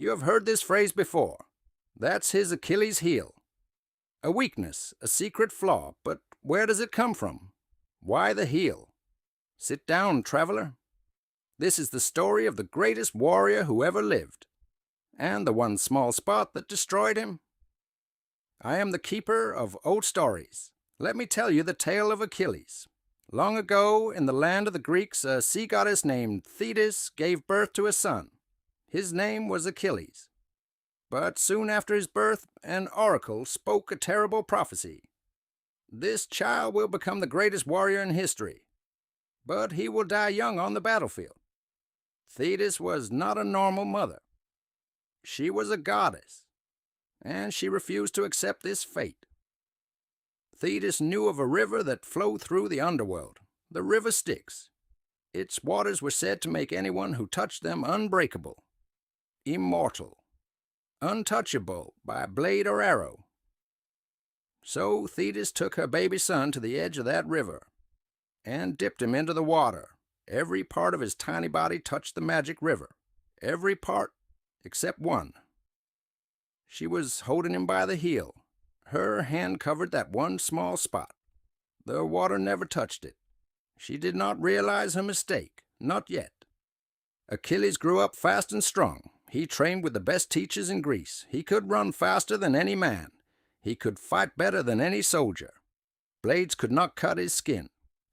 You have heard this phrase before. That's his Achilles heel. A weakness, a secret flaw, but where does it come from? Why the heel? Sit down, traveler. This is the story of the greatest warrior who ever lived, and the one small spot that destroyed him. I am the keeper of old stories. Let me tell you the tale of Achilles. Long ago, in the land of the Greeks, a sea goddess named Thetis gave birth to a son. His name was Achilles. But soon after his birth, an oracle spoke a terrible prophecy. This child will become the greatest warrior in history, but he will die young on the battlefield. Thetis was not a normal mother. She was a goddess, and she refused to accept this fate. Thetis knew of a river that flowed through the underworld, the River Styx. Its waters were said to make anyone who touched them unbreakable, immortal, untouchable by blade or arrow. So Thetis took her baby son to the edge of that river and dipped him into the water. Every part of his tiny body touched the magic river, every part except one. She was holding him by the heel. Her hand covered that one small spot. The water never touched it. She did not realize her mistake, not yet. Achilles grew up fast and strong. He trained with the best teachers in Greece. He could run faster than any man. He could fight better than any soldier. Blades could not cut his skin.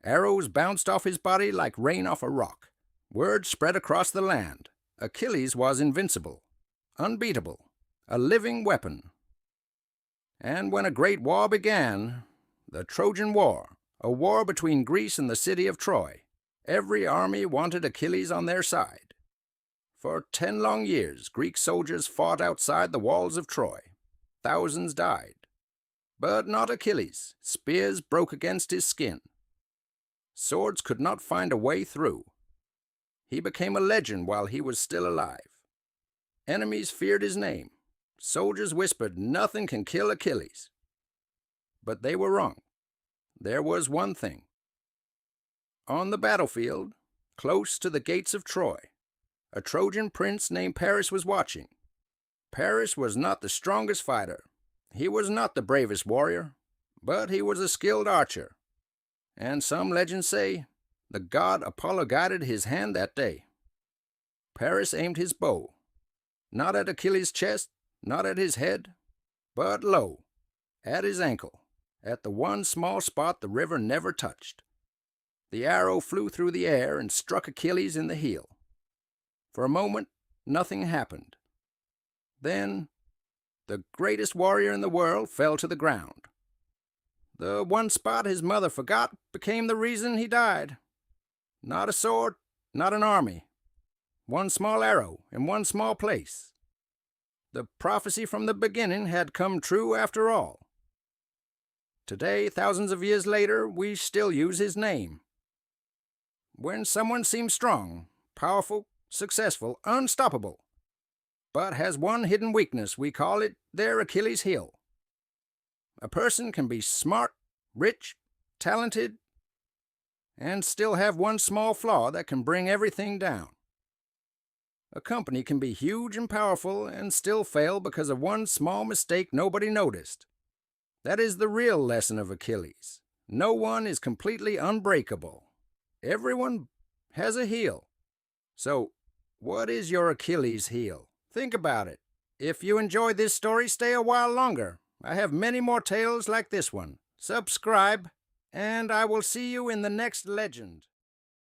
Arrows bounced off his body like rain off a rock. Word spread across the land. Achilles was invincible, unbeatable, a living weapon. And when a great war began, the Trojan War, a war between Greece and the city of Troy, every army wanted Achilles on their side. For 10 long years, Greek soldiers fought outside the walls of Troy. Thousands died. But not Achilles. Spears broke against his skin. Swords could not find a way through. He became a legend while he was still alive. Enemies feared his name. Soldiers whispered, "Nothing can kill Achilles." But they were wrong. There was one thing. On the battlefield, close to the gates of Troy, a Trojan prince named Paris was watching. Paris was not the strongest fighter. He was not the bravest warrior, but he was a skilled archer. And some legends say the god Apollo guided his hand that day. Paris aimed his bow, not at Achilles' chest, not at his head, but low, at his ankle, at the one small spot the river never touched. The arrow flew through the air and struck Achilles in the heel. For a moment, nothing happened. Then, the greatest warrior in the world fell to the ground. The one spot his mother forgot became the reason he died. Not a sword, not an army. One small arrow in one small place. The prophecy from the beginning had come true after all. Today, thousands of years later, we still use his name. When someone seems strong, powerful, successful, unstoppable, but has one hidden weakness, we call it their Achilles heel. A person can be smart, rich, talented, and still have one small flaw that can bring everything down. A company can be huge and powerful and still fail because of one small mistake nobody noticed. That is the real lesson of Achilles. No one is completely unbreakable. Everyone has a heel. So, what is your Achilles heel? Think about it. If you enjoyed this story, stay a while longer. I have many more tales like this one. Subscribe, and I will see you in the next legend.